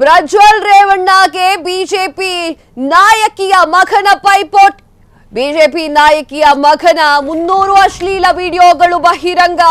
Prajwal ರೇವಣ್ಣಗೆ BJP ನಾಯಕಿಯ ಮಗನ ಪೈಪೋಟಿ. BJP ನಾಯಕಿಯ ಮಗನ 300 ಅಶ್ಲೀಲ ವಿಡಿಯೋಗಳು ಬಹಿರಂಗ.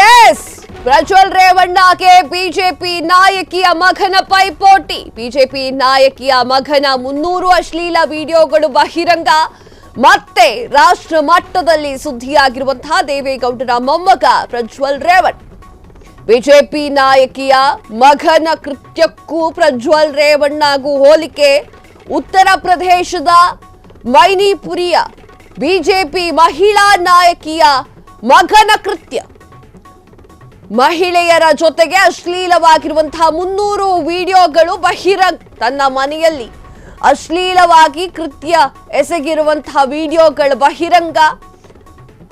ಎಸ್, ಪ್ರಜ್ವಲ್ ರೇವಣ್ಣಗೆ ಬಿಜೆಪಿ ನಾಯಕಿಯ ಮಗನ ಪೈಪೋಟಿ. ಬಿಜೆಪಿ ನಾಯಕಿಯ ಮಗನ 300 ಅಶ್ಲೀಲ ವಿಡಿಯೋಗಳು ಬಹಿರಂಗ. ಮತ್ತೆ ರಾಷ್ಟ್ರ ಮಟ್ಟದಲ್ಲಿ ಸುದ್ದಿಯಾಗಿರುವಂತಹ ದೇವೇಗೌಡರ ಮೊಮ್ಮಗ ಪ್ರಜ್ವಲ್ ರೇವಣ್ಣ. ಬಿಜೆಪಿ ನಾಯಕಿಯ ಮಗನ ಕೃತ್ಯಕ್ಕೂ ಪ್ರಜ್ವಲ್ ರೇವಣ್ಣಗೂ ಹೋಲಿಕೆ. ಉತ್ತರ ಪ್ರದೇಶದ ಮೈನಿಪುರಿಯ ಬಿಜೆಪಿ ಮಹಿಳಾ ನಾಯಕಿಯ ಮಗನ ಕೃತ್ಯ. ಮಹಿಳೆಯರ ಜೊತೆಗೆ ಅಶ್ಲೀಲವಾಗಿರುವಂತಹ 300 ವಿಡಿಯೋಗಳು ಬಹಿರಂಗ. ತನ್ನ ಮನೆಯಲ್ಲಿ ಅಶ್ಲೀಲವಾಗಿ ಕೃತ್ಯ ಎಸಗಿರುವಂತಹ ವಿಡಿಯೋಗಳು ಬಹಿರಂಗ.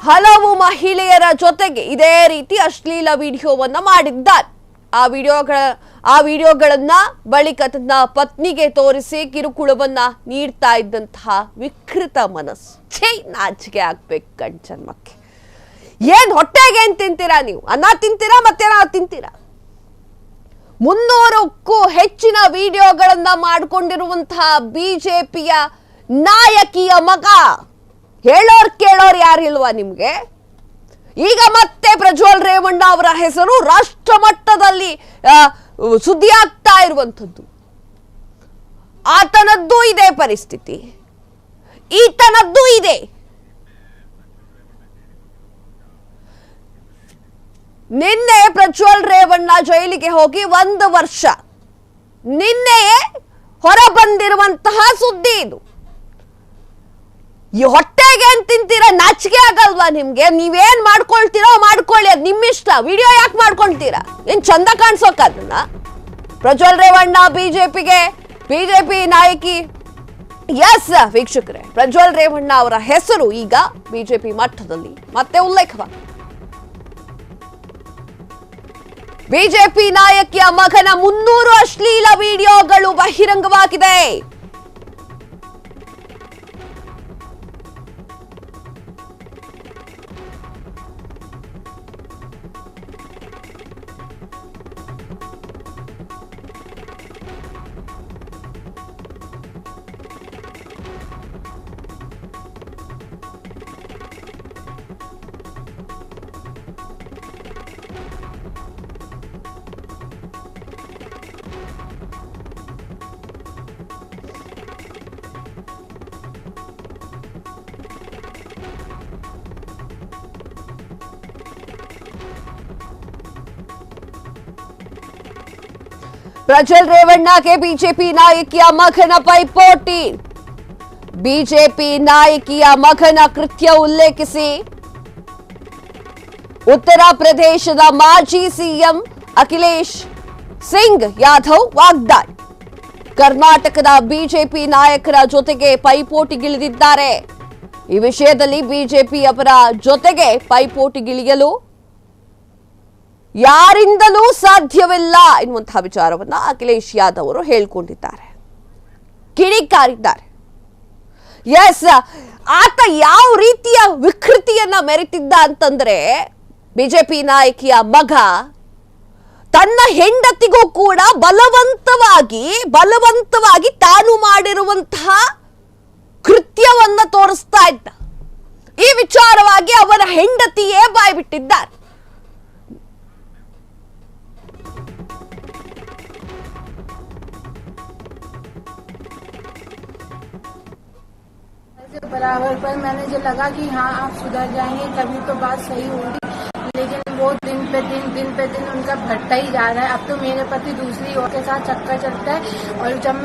ಹಲವು ಮಹಿಳೆಯರ ಜೊತೆಗೆ ಇದೇ ರೀತಿ ಅಶ್ಲೀಲ ವಿಡಿಯೋವನ್ನ ಮಾಡಿದ್ದಾರೆ. ಆ ವಿಡಿಯೋಗಳನ್ನ ಬಳಿಕ ತನ್ನ ಪತ್ನಿಗೆ ತೋರಿಸಿ ಕಿರುಕುಳವನ್ನ ನೀಡ್ತಾ ಇದ್ದಂತಹ ವಿಕೃತ ಮನಸ್ಸು. ನಾಚಿಕೆ ಆಗ್ಬೇಕು ಗಂಡಸನ್ಮಕ್ಕೆ. ಏನ್ ಹೊಟ್ಟೆಗೆ ಏನ್ ತಿಂತೀರಾ ನೀವು? ಅನ್ನ ತಿಂತೀರಾ ಮತ್ತೇನಾದ್ರು ತಿಂತೀರಾ? 300ಕ್ಕೂ ಹೆಚ್ಚಿನ ವಿಡಿಯೋಗಳನ್ನ ಮಾಡಿಕೊಂಡಿರುವಂತಹ ಬಿಜೆಪಿಯ ನಾಯಕಿಯ ಮಗ. ಹೇಳೋರ್ ಕೇಳೋರ್ ಯಾರಿಲ್ವಾ ನಿಮ್ಗೆ? ಈಗ ಮತ್ತೆ ಪ್ರಜ್ವಲ್ ರೇವಣ್ಣ ಅವರ ಹೆಸರು ರಾಷ್ಟ್ರ ಮಟ್ಟದಲ್ಲಿ ಸುದ್ದಿ ಆಗ್ತಾ ಇರುವಂಥದ್ದು. ಆತನದ್ದು ಇದೇ ಪರಿಸ್ಥಿತಿ, ಈತನದ್ದು ಇದೆ. ನಿನ್ನೆ ಪ್ರಜ್ವಲ್ ರೇವಣ್ಣ ಜೈಲಿಗೆ ಹೋಗಿ 1 ವರ್ಷ. ನಿನ್ನೆಯೇ ಹೊರ ಬಂದಿರುವಂತಹ ಸುದ್ದಿ ಇದು. ಈ ಹೊಟ್ಟೆಗೆ ಏನ್ ತಿಂತೀರಾ? ನಾಚಿಕೆ ಆಗಲ್ವಾ ನಿಮ್ಗೆ? ನೀವೇನ್ ಮಾಡ್ಕೊಳ್ತೀರೋ ಮಾಡ್ಕೊಳ್ಳಿ, ಅದ್ ನಿಮ್ಮಿಷ್ಟ. ವಿಡಿಯೋ ಯಾಕೆ ಮಾಡ್ಕೊಳ್ತೀರಾ? ಏನ್ ಚಂದ ಕಾಣಿಸೋಕ ಅದನ್ನ? ಪ್ರಜ್ವಲ್ ರೇವಣ್ಣ ಬಿಜೆಪಿ ನಾಯಕಿ. ಎಸ್ ವೀಕ್ಷಕರೇ, ಪ್ರಜ್ವಲ್ ರೇವಣ್ಣ ಅವರ ಹೆಸರು ಈಗ ಬಿಜೆಪಿ ಮಟ್ಟದಲ್ಲಿ ಮತ್ತೆ ಉಲ್ಲೇಖವಾಗಿದೆ. ಬಿಜೆಪಿ ನಾಯಕಿಯ ಮಗನ 300 ಅಶ್ಲೀಲ ವಿಡಿಯೋಗಳು ಬಹಿರಂಗವಾಗಿದೆ. ಪ್ರಜ್ವಲ್ ರೇವಣ್ಣಗೆ ಬಿಜೆಪಿ ನಾಯಕಿಯ ಮಗನ ಪೈಪೋಟಿ. ಬಿಜೆಪಿ ನಾಯಕಿಯ ಮಗನ ಕೃತ್ಯ ಉಲ್ಲೇಖಿಸಿ ಉತ್ತರ ಪ್ರದೇಶದ ಮಾಜಿ ಸಿಎಂ ಅಖಿಲೇಶ್ ಸಿಂಗ್ ಯಾದವ್ ವಾಗ್ದಾಳಿ. ಕರ್ನಾಟಕದ ಬಿಜೆಪಿ ನಾಯಕರ ಜೊತೆಗೆ ಪೈಪೋಟಿಗಿಳಿದಿದ್ದಾರೆ. ಈ ವಿಷಯದಲ್ಲಿ ಬಿಜೆಪಿ ಅವರ ಜೊತೆಗೆ ಪೈಪೋಟಿಗಿಳಿಯಲು ಯಾರಿಂದಲೂ ಸಾಧ್ಯವಿಲ್ಲ ಎನ್ನುವಂತಹ ವಿಚಾರವನ್ನ ಅಖಿಲೇಶ್ ಯಾದವ್ ಅವರು ಹೇಳಿಕೊಂಡಿದ್ದಾರೆ, ಕಿಡಿಕಾರಿದ್ದಾರೆ. ಎಸ್, ಆತ ಯಾವ ರೀತಿಯ ವಿಕೃತಿಯನ್ನ ಮೆರೆತಿದ್ದ ಅಂತಂದ್ರೆ, ಬಿಜೆಪಿ ನಾಯಕಿಯ ಮಗ ತನ್ನ ಹೆಂಡತಿಗೂ ಕೂಡ ಬಲವಂತವಾಗಿ ತಾನು ಮಾಡಿರುವಂತಹ ಕೃತ್ಯವನ್ನ ತೋರಿಸ್ತಾ ಇದ್ದ. ಈ ವಿಚಾರವಾಗಿ ಅವರ ಹೆಂಡತಿಯೇ ಬಾಯ್ಬಿಟ್ಟಿದ್ದಾರೆ. बराबर पर मैंने जो लगा कि हाँ आप सुधर जाएंगे तभी तो बात सही होगी, लेकिन वो दिन दिन पे दिन उनका बढ़ता ही जा रहा है। अब तो मेरे पति दूसरी औरत के साथ चक्कर चलता है। और जब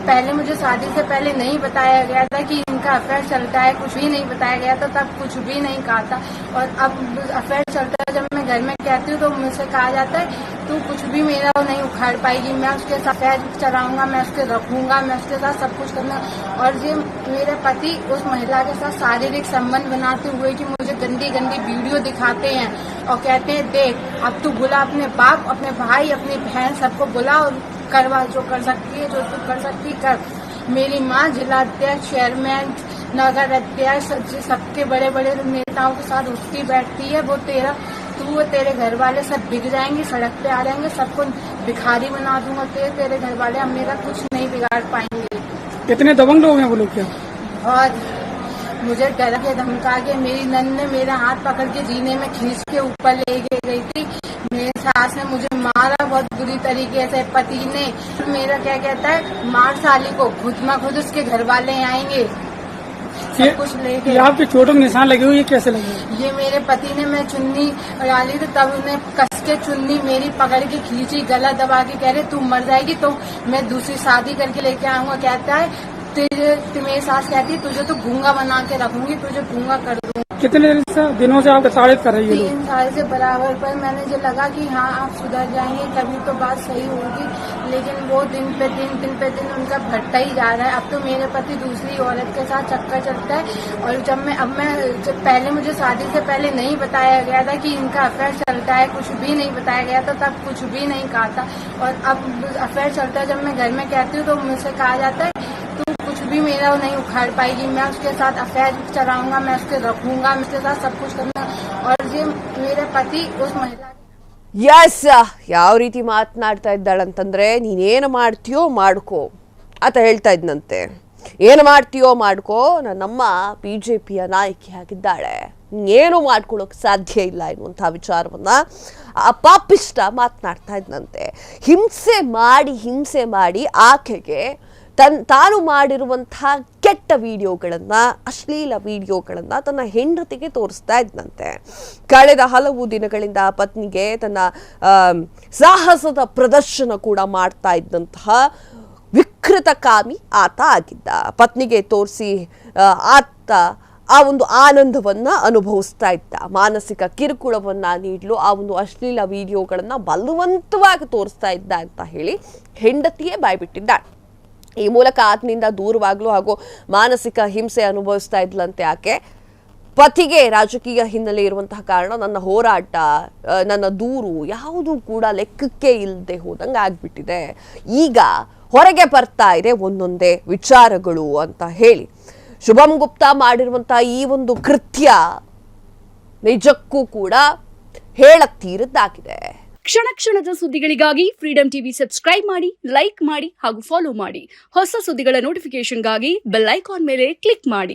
पहले मुझे शादी से पहले नहीं बताया गया था कि इनका अफेयर चलता है, कुछ भी नहीं बताया गया था, तब कुछ भी नहीं कहा था। और अब अफेयर चलता है, जब मैं घर में कहती हूँ तो मुझसे कहा जाता है तू कुछ भी मेरा नहीं उखाड़ पाएगी, मैं उसके साथ अफेयर चलाऊंगा, मैं उसके रखूंगा, मैं उसके साथ सब कुछ करना। और ये मेरे पति उस महिला के साथ शारीरिक संबंध बनाते हुए कि मुझे गंदी गंदी वीडियो दिखाते हैं और कहते हैं देख अब तू बुला अपने बाप, अपने भाई, अपनी बहन, सबको बुला और करवा, जो कर सकती है, जो तू कर सकती कर। मेरी माँ जिला अध्यक्ष, चेयरमैन, नगर अध्यक्ष, सबके बड़े बड़े नेताओं के साथ उठती बैठती है। वो तेरे घर वाले सब बिक जाएंगे, सड़क पे आ जाएंगे, सबको भिखारी बना दूंगा, तेरे घर वाले अब मेरा कुछ नहीं बिगाड़ पाएंगे। कितने दबंग लोग हैं वो लोग? क्या और मुझे डरा के धमका के मेरी नन ने मेरा हाथ पकड़ के जीने में खींच के ऊपर ले गई थी। मेरे सास ने मुझे मारा बहुत बुरी तरीके से। पति ने मेरा क्या कहता है, मार साली को, खुद उसके घर वाले आएंगे, सब कुछ लेके। आपके चोटों के निशान लगे हुए, ये कैसे लगे? ये मेरे पति ने, मैं चुन्नी डाली थी तब उन्हें कस के चुन्नी मेरी पकड़ के खींची, गला दबा के कह रहे तू मर जाएगी तो मैं दूसरी शादी करके लेके आऊंगा। कहता है मेरी सास कहती है तुझे तो गूंगा बना के रखूंगी, तुझे गूंगा कर दूंगी। कितने दिनों से आप प्रताड़ित कर रही है? 3 साल से बराबर। पर मैंने जो लगा कि हाँ आप सुधर जाएंगे तभी तो बात सही होगी, लेकिन वो दिन पे दिन उनका बढ़ता ही जा रहा है। अब तो मेरे पति दूसरी औरत के साथ चक्कर चलता है। और जब पहले मुझे शादी से पहले नहीं बताया गया था कि इनका अफेयर चलता है, कुछ भी नहीं बताया गया था, तब कुछ भी नहीं कहा था। और अब अफेयर चलता है, जब मैं घर में कहती हूँ तो मुझसे कहा जाता है तू कुछ भी मेरा नहीं उखाड़ पाएगी, मैं उसके साथ अफेयर चलाऊंगा, मैं उसके रखूंगा, मैं उसके साथ सब कुछ करना। और ये मेरे पति उस महिला ಎಸ್ ಯಾವ ರೀತಿ ಮಾತನಾಡ್ತಾ ಇದ್ದಾಳಂತಂದ್ರೆ ನೀನೇನು ಮಾಡ್ತೀಯೋ ಮಾಡ್ಕೋ ಅಂತ ಹೇಳ್ತಾ ಇದ್ನಂತೆ. ಏನು ಮಾಡ್ತೀಯೋ ಮಾಡ್ಕೋ, ನನ್ನಮ್ಮ ಬಿಜೆಪಿಯ ನಾಯಕಿಯಾಗಿದ್ದಾಳೆ, ಏನು ಮಾಡ್ಕೊಳ್ಳೋಕೆ ಸಾಧ್ಯ ಇಲ್ಲ ಎನ್ನುವಂಥ ವಿಚಾರವನ್ನ ಆ ಪಾಪಿಷ್ಟ ಮಾತನಾಡ್ತಾ ಇದ್ನಂತೆ. ಹಿಂಸೆ ಮಾಡಿ ಆಕೆಗೆ ತಾನು ಮಾಡಿರುವಂತಹ ಕೆಟ್ಟ ವಿಡಿಯೋಗಳನ್ನ, ಅಶ್ಲೀಲ ವಿಡಿಯೋಗಳನ್ನ ತನ್ನ ಹೆಂಡತಿಗೆ ತೋರಿಸ್ತಾ ಇದ್ದಂತೆ. ಕಳೆದ ಹಲವು ದಿನಗಳಿಂದ ಪತ್ನಿಗೆ ತನ್ನ ಸಾಹಸದ ಪ್ರದರ್ಶನ ಕೂಡ ಮಾಡ್ತಾ ಇದ್ದಂತಹ ವಿಕೃತಕಾಮಿ ಆತ ಆಗಿದ್ದ. ಪತ್ನಿಗೆ ತೋರಿಸಿ ಆತ ಆ ಒಂದು ಆನಂದವನ್ನ ಅನುಭವಿಸ್ತಾ ಇದ್ದ. ಮಾನಸಿಕ ಕಿರುಕುಳವನ್ನ ನೀಡಲು ಆ ಒಂದು ಅಶ್ಲೀಲ ವಿಡಿಯೋಗಳನ್ನ ಬಲವಂತವಾಗಿ ತೋರಿಸ್ತಾ ಇದ್ದ ಅಂತ ಹೇಳಿ ಹೆಂಡತಿಯೇ ಬಾಯ್ಬಿಟ್ಟಿದ್ದಾಳೆ. ಈ ಮೂಲಕ ಆತನಿಂದ ದೂರವಾಗಲು ಹಾಗೂ ಮಾನಸಿಕ ಹಿಂಸೆ ಅನುಭವಿಸ್ತಾ ಇದ್ಲಂತೆ ಆಕೆ. ಪತಿಗೆ ರಾಜಕೀಯ ಹಿನ್ನೆಲೆ ಇರುವಂತಹ ಕಾರಣ ನನ್ನ ಹೋರಾಟ, ನನ್ನ ದೂರು ಯಾವುದೂ ಕೂಡ ಲೆಕ್ಕಕ್ಕೆ ಇಲ್ಲದೆ ಹೋದಂಗೆ ಆಗ್ಬಿಟ್ಟಿದೆ. ಈಗ ಹೊರಗೆ ಬರ್ತಾ ಇದೆ ಒಂದೊಂದೇ ವಿಚಾರಗಳು ಅಂತ ಹೇಳಿ ಶುಭಂ ಗುಪ್ತಾ ಮಾಡಿರುವಂತಹ ಈ ಒಂದು ಕೃತ್ಯ ನಿಜಕ್ಕೂ ಕೂಡ ಹೇಳತೀರದ್ದಾಗಿದೆ. ಕ್ಷಣ ಕ್ಷಣದ ಸುದ್ದಿಗಳಿಗಾಗಿ ಫ್ರೀಡಂ ಟಿವಿ ಸಬ್ಸ್ಕ್ರೈಬ್ ಮಾಡಿ, ಲೈಕ್ ಮಾಡಿ ಹಾಗೂ ಫಾಲೋ ಮಾಡಿ. ಹೊಸ ಸುದ್ದಿಗಳ ನೋಟಿಫಿಕೇಶನ್ಗಾಗಿ ಬೆಲ್ ಐಕಾನ್ ಮೇಲೆ ಕ್ಲಿಕ್ ಮಾಡಿ.